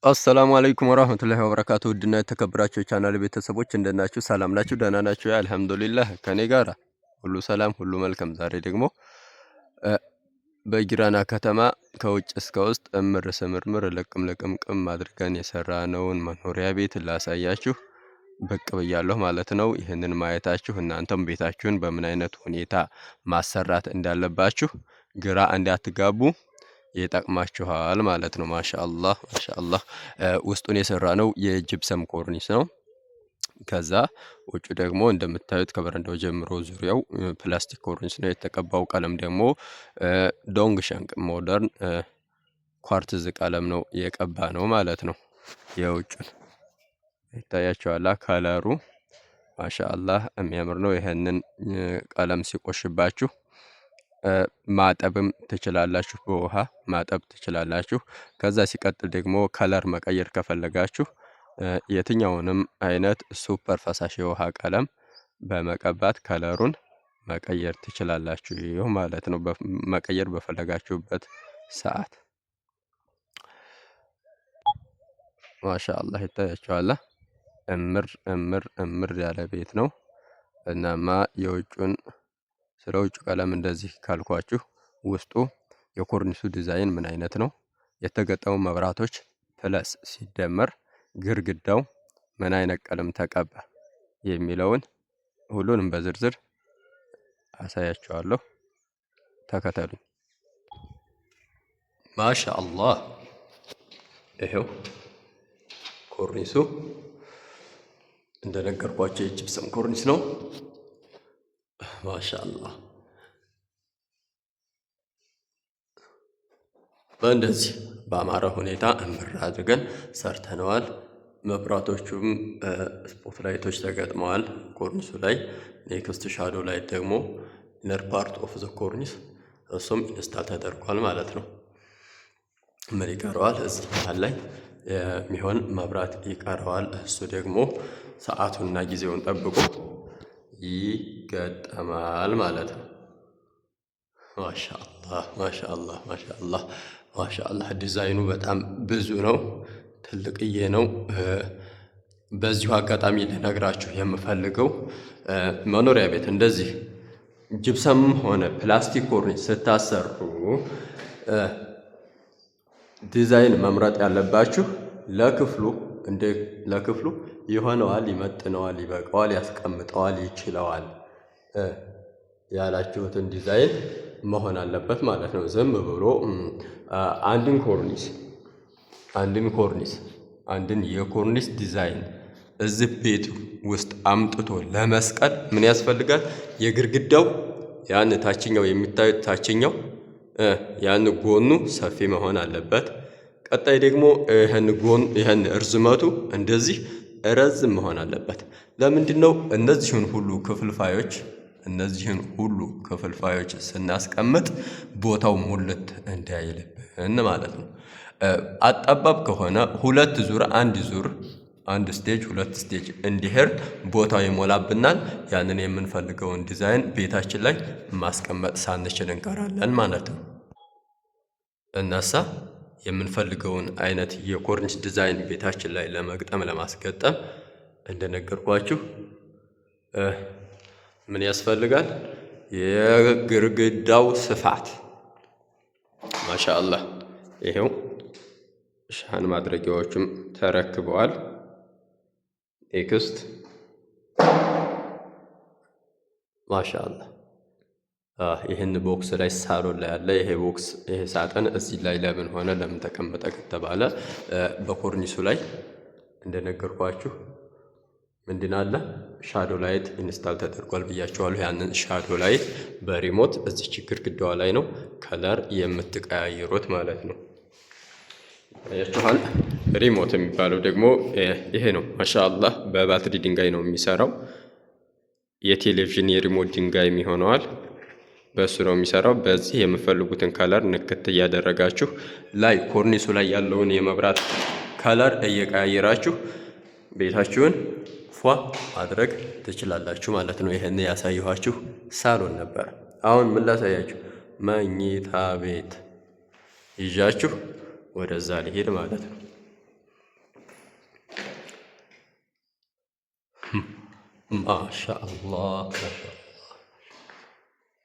አሰላሙ አለይኩም ወራህመቱላሂ ወበረካቱ። ውድና የተከበራችሁ የቻናል ቤተሰቦች እንደናችሁ ሰላም ናችሁ? ደህና ናችሁ? አልሐምዱሊላህ ከኔ ጋር ሁሉ ሰላም ሁሉ መልካም። ዛሬ ደግሞ በጊራና ከተማ ከውጭ እስከ ውስጥ እምር ስምርምር ልቅም ልቅምቅም አድርገን የሰራነውን መኖሪያ ቤት ላሳያችሁ ብቅ ብያለሁ ማለት ነው። ይህንን ማየታችሁ እናንተም ቤታችሁን በምን አይነት ሁኔታ ማሰራት እንዳለባችሁ ግራ እንዳትጋቡ ይጠቅማችኋል ማለት ነው። ማሻአላህ ማሻአላህ ውስጡን የሰራነው የጅብሰም ኮርኒስ ነው። ከዛ ውጭ ደግሞ እንደምታዩት ከበረንዳው ጀምሮ ዙሪያው ፕላስቲክ ኮርኒስ ነው። የተቀባው ቀለም ደግሞ ዶንግ ሻንግ ሞደርን ኳርትዝ ቀለም ነው የቀባ ነው ማለት ነው። የውጭን ይታያችኋል ከለሩ ማሻአላህ የሚያምር ነው። ይሄንን ቀለም ሲቆሽባችሁ ማጠብም ትችላላችሁ፣ በውሃ ማጠብ ትችላላችሁ። ከዛ ሲቀጥል ደግሞ ከለር መቀየር ከፈለጋችሁ የትኛውንም አይነት ሱፐር ፈሳሽ የውሃ ቀለም በመቀባት ከለሩን መቀየር ትችላላችሁ ይሄው ማለት ነው። መቀየር በፈለጋችሁበት ሰዓት ማሻአላህ ይታያችኋል። እምር እምር እምር ያለ ቤት ነው። እናማ የውጩን ስለ ውጭ ቀለም እንደዚህ ካልኳችሁ ውስጡ የኮርኒሱ ዲዛይን ምን አይነት ነው፣ የተገጠሙ መብራቶች ፕለስ ሲደመር ግርግዳው ምን አይነት ቀለም ተቀባ የሚለውን ሁሉንም በዝርዝር አሳያችኋለሁ። ተከተሉኝ። ማሻአላህ ይሄው ኮርኒሱ እንደነገርኳችሁ የጅብሰም ኮርኒስ ነው። ማሻአላህ በእንደዚህ በአማረ ሁኔታ እምር አድርገን ሰርተነዋል። መብራቶቹም ስፖት ላይቶች ተገጥመዋል ኮርኒሱ ላይ። ኔክስት ሻዶ ላይት ደግሞ ኢነር ፓርት ኦፍ ዘ ኮርኒስ እሱም ኢንስታል ተደርጓል ማለት ነው። ምን ይቀረዋል? እዚህ መሃል ላይ የሚሆን መብራት ይቀረዋል። እሱ ደግሞ ሰዓቱንና ጊዜውን ጠብቆ ይገጠማል ማለት ነው። ማሻአላህ ማሻአላህ ማሻአላህ ማሻአላህ ዲዛይኑ በጣም ብዙ ነው፣ ትልቅዬ ነው። በዚሁ አጋጣሚ ልነግራችሁ የምፈልገው መኖሪያ ቤት እንደዚህ ጅብሰም ሆነ ፕላስቲክ ኮርኒስ ስታሰሩ ዲዛይን መምረጥ ያለባችሁ ለክፍሉ ይሆነዋል፣ ይመጥነዋል፣ ይበቃዋል፣ ያስቀምጠዋል፣ ይችለዋል ያላችሁትን ዲዛይን መሆን አለበት ማለት ነው። ዝም ብሎ አንድን የኮርኒስ ዲዛይን እዚህ ቤት ውስጥ አምጥቶ ለመስቀል ምን ያስፈልጋል? የግርግዳው ያን ታችኛው የሚታዩት ታችኛው ያን ጎኑ ሰፊ መሆን አለበት። ቀጣይ ደግሞ ይህን እርዝመቱ እንደዚህ ረዝም መሆን አለበት። ለምንድነው እነዚህን ሁሉ ክፍልፋዮች ስናስቀምጥ ቦታው ሙልት እንዳይልብን ማለት ነው። አጠባብ ከሆነ አንድ ስቴጅ ሁለት ስቴጅ እንዲሄድ ቦታው ይሞላብናል። ያንን የምንፈልገውን ዲዛይን ቤታችን ላይ ማስቀመጥ ሳንችል እንቀራለን ማለት ነው። እናሳ የምንፈልገውን አይነት የኮርኒስ ዲዛይን ቤታችን ላይ ለማስገጠም እንደነገርኳችሁ ምን ያስፈልጋል? የግርግዳው ስፋት ማሻአላህ ይሄው ሻን ማድረጊያዎችም ተረክበዋል። ኔክስት ማሻአላህ ይህን ቦክስ ላይ ሳሎን ላይ ያለ ይሄ ሳጥን እዚህ ላይ ለምን ሆነ ለምን ተቀመጠ ከተባለ በኮርኒሱ ላይ እንደነገርኳችሁ ምንድን አለ ሻዶ ላይት ኢንስታል ተደርጓል ብያችኋለሁ። ያንን ሻዶ ላይት በሪሞት እዚህ ግድግዳዋ ላይ ነው ከለር የምትቀያይሩት ማለት ነው። ያያችኋል። ሪሞት የሚባለው ደግሞ ይሄ ነው። ማሻአላህ በባትሪ ድንጋይ ነው የሚሰራው። የቴሌቪዥን የሪሞት ድንጋይ የሚሆነዋል በሱ ነው የሚሰራው። በዚህ የምፈልጉትን ከለር ንክት እያደረጋችሁ ላይ ኮርኒሱ ላይ ያለውን የመብራት ከለር እየቀያየራችሁ ቤታችሁን ፏ ማድረግ ትችላላችሁ ማለት ነው። ይሄን ያሳየኋችሁ ሳሎን ነበር። አሁን ምን ላሳያችሁ? መኝታ ቤት ይዣችሁ ወደዛ ሊሄድ ማለት ነው። ማሻአላህ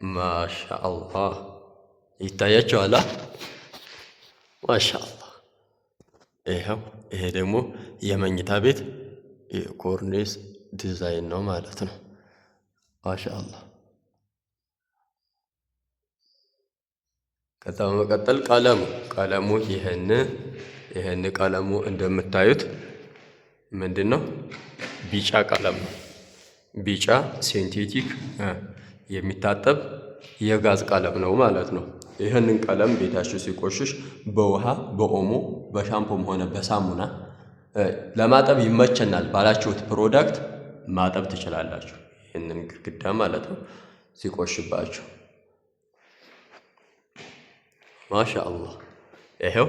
ማሻአላህ ይታያቸዋል። ማሻአላህ ይኸው ይሄ ደግሞ የመኝታ ቤት የኮርኒስ ዲዛይን ነው ማለት ነው። ማሻአላህ ከዛ በመቀጠል ቀለሙ ይሄን ቀለሙ እንደምታዩት ምንድን ነው? ቢጫ ቀለም ነው። ቢጫ ሴንቴቲክ የሚታጠብ የጋዝ ቀለም ነው ማለት ነው። ይህንን ቀለም ቤታችሁ ሲቆሽሽ በውሃ በኦሞ በሻምፖም ሆነ በሳሙና ለማጠብ ይመቸናል ባላችሁት ፕሮዳክት ማጠብ ትችላላችሁ። ይህንን ግድግዳ ማለት ነው ሲቆሽባችሁ። ማሻአላህ ይሄው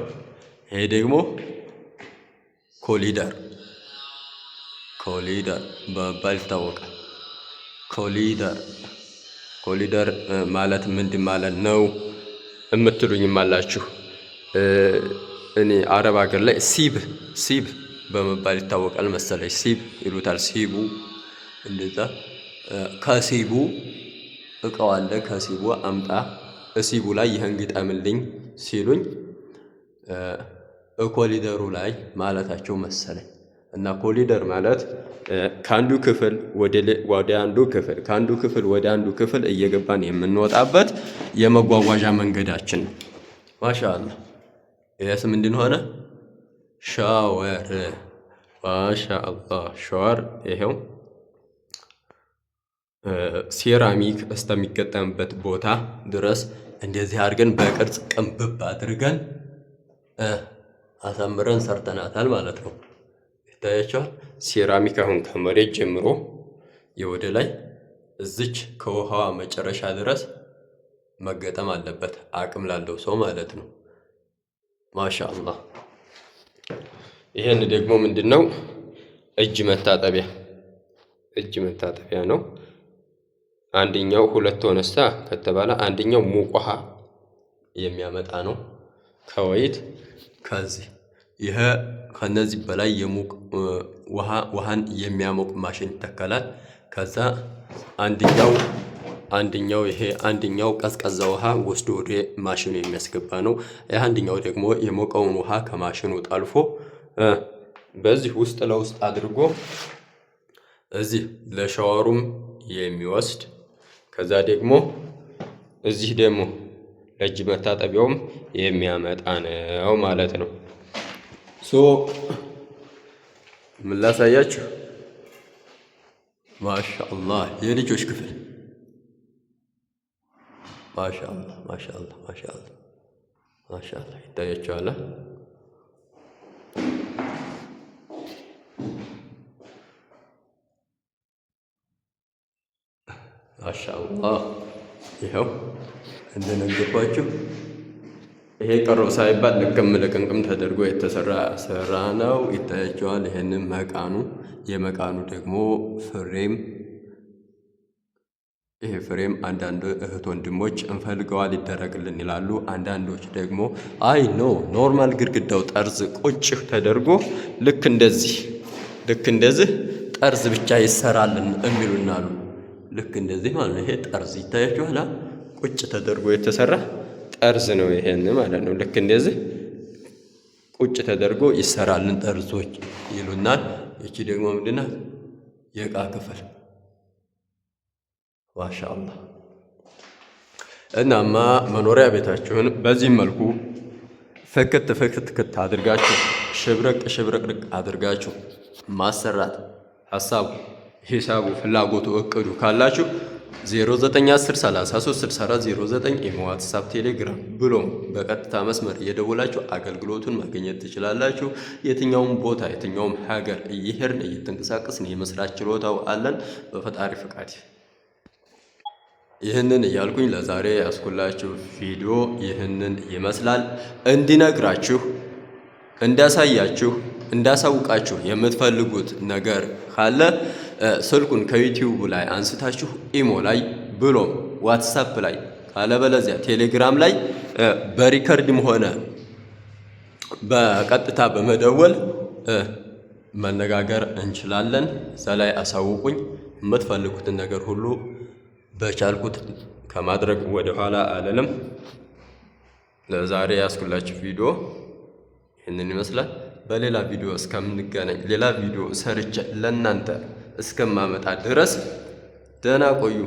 ይሄ ደግሞ ኮሊደር በመባል ይታወቃል። ኮሊደር ማለት ምንድን ማለት ነው የምትሉኝም አላችሁ። እኔ አረብ ሀገር ላይ ሲብ በመባል ይታወቃል መሰለኝ። ሲብ ይሉታል። ሲቡ እንደዛ ከሲቡ እቃው አለ። ከሲቡ አምጣ እሲቡ ላይ ይህን ግጠምልኝ ሲሉኝ ኮሊደሩ ላይ ማለታቸው መሰለኝ። እና ኮሊደር ማለት ከአንዱ ክፍል ወደ አንዱ ክፍል ከአንዱ ክፍል ወደ አንዱ ክፍል እየገባን የምንወጣበት የመጓጓዣ መንገዳችን ነው። ማሻአላህ ይሄስ ምንድን ሆነ? ሻወር። ማሻአላህ ሻወር ይሄው ሴራሚክ እስከሚገጠምበት ቦታ ድረስ እንደዚህ አድርገን በቅርጽ ቅንብብ አድርገን አሳምረን ሰርተናታል ማለት ነው። ይታያቸዋል። ሴራሚክ አሁን ከመሬት ጀምሮ የወደ ላይ እዚች ከውሃዋ መጨረሻ ድረስ መገጠም አለበት፣ አቅም ላለው ሰው ማለት ነው። ማሻአላህ ይሄን ደግሞ ምንድነው? እጅ መታጠቢያ ነው። አንደኛው ሁለት ሆነሳ ከተባለ አንደኛው ሙቅ ውሃ የሚያመጣ ነው ከወይት ከዚህ ይሄ ከነዚህ በላይ የሙቅ ውሃን የሚያሞቅ ማሽን ይተከላል። ከዛ አንደኛው ቀዝቀዛ ውሃ ወስዶ ወደ ማሽኑ የሚያስገባ ነው። አንደኛው ደግሞ የሞቀውን ውሃ ከማሽኑ ጠልፎ በዚህ ውስጥ ለውስጥ አድርጎ እዚህ ለሻወሩም የሚወስድ ከዛ ደግሞ እዚህ ደግሞ ለእጅ መታጠቢያውም የሚያመጣ ነው ማለት ነው። ምን ላሳያችሁ? ማሻአላህ የልጆች ክፍል ማሻአላህ ይታያችኋል። ማሻአላህ ይኸው እንደነገርኳችሁ ይሄ ቀረው ሳይባል ልቅም ልቅምቅም ተደርጎ የተሰራ ስራ ነው። ይታያቸዋል። ይሄንን የመቃኑ ደግሞ ፍሬም ይሄ ፍሬም አንዳንድ እህት ወንድሞች እንፈልገዋል ይደረግልን ይላሉ። አንዳንዶች ደግሞ አይ ኖርማል ግድግዳው ጠርዝ ቁጭ ተደርጎ ልክ እንደዚህ ጠርዝ ብቻ ይሰራልን የሚሉናሉ። ልክ እንደዚህ ማለት ነው። ይሄ ጠርዝ ይታያችኋል። ቁጭ ተደርጎ የተሰራ ጠርዝ ነው ይሄን ማለት ነው። ልክ እንደዚህ ቁጭ ተደርጎ ይሰራልን ጠርዞች ይሉናል። እቺ ደግሞ ምንድናት? የዕቃ ክፍል። ማሻአላህ እናማ መኖሪያ ቤታችሁን በዚህ መልኩ ፍክት አድርጋችሁ ሽብረቅ አድርጋችሁ ማሰራት ሐሳቡ፣ ሂሳቡ፣ ፍላጎቱ፣ እቅዱ ካላችሁ 0910336409 ኢሞ፣ ዋትስአፕ፣ ቴሌግራም ብሎም በቀጥታ መስመር እየደወላችሁ አገልግሎቱን ማግኘት ትችላላችሁ። የትኛውም ቦታ የትኛውም ሀገር እየሄድን እየተንቀሳቀስን የመስራት ችሎታው አለን በፈጣሪ ፍቃድ። ይህንን እያልኩኝ ለዛሬ ያስኩላችሁ ቪዲዮ ይህንን ይመስላል። እንዲነግራችሁ፣ እንዳሳያችሁ፣ እንዳሳውቃችሁ የምትፈልጉት ነገር ካለ ስልኩን ከዩቲዩብ ላይ አንስታችሁ ኢሞ ላይ ብሎም ዋትስአፕ ላይ ካለበለዚያ ቴሌግራም ላይ በሪከርድም ሆነ በቀጥታ በመደወል መነጋገር እንችላለን። እዛ ላይ አሳውቁኝ። የምትፈልጉትን ነገር ሁሉ በቻልኩት ከማድረግ ወደ ኋላ አልልም። ለዛሬ ያስኩላችሁ ቪዲዮ ይህንን ይመስላል። በሌላ ቪዲዮ እስከምንገናኝ ሌላ ቪዲዮ ሰርቼ ለእናንተ እስከማመጣ ድረስ ደህና ቆዩ።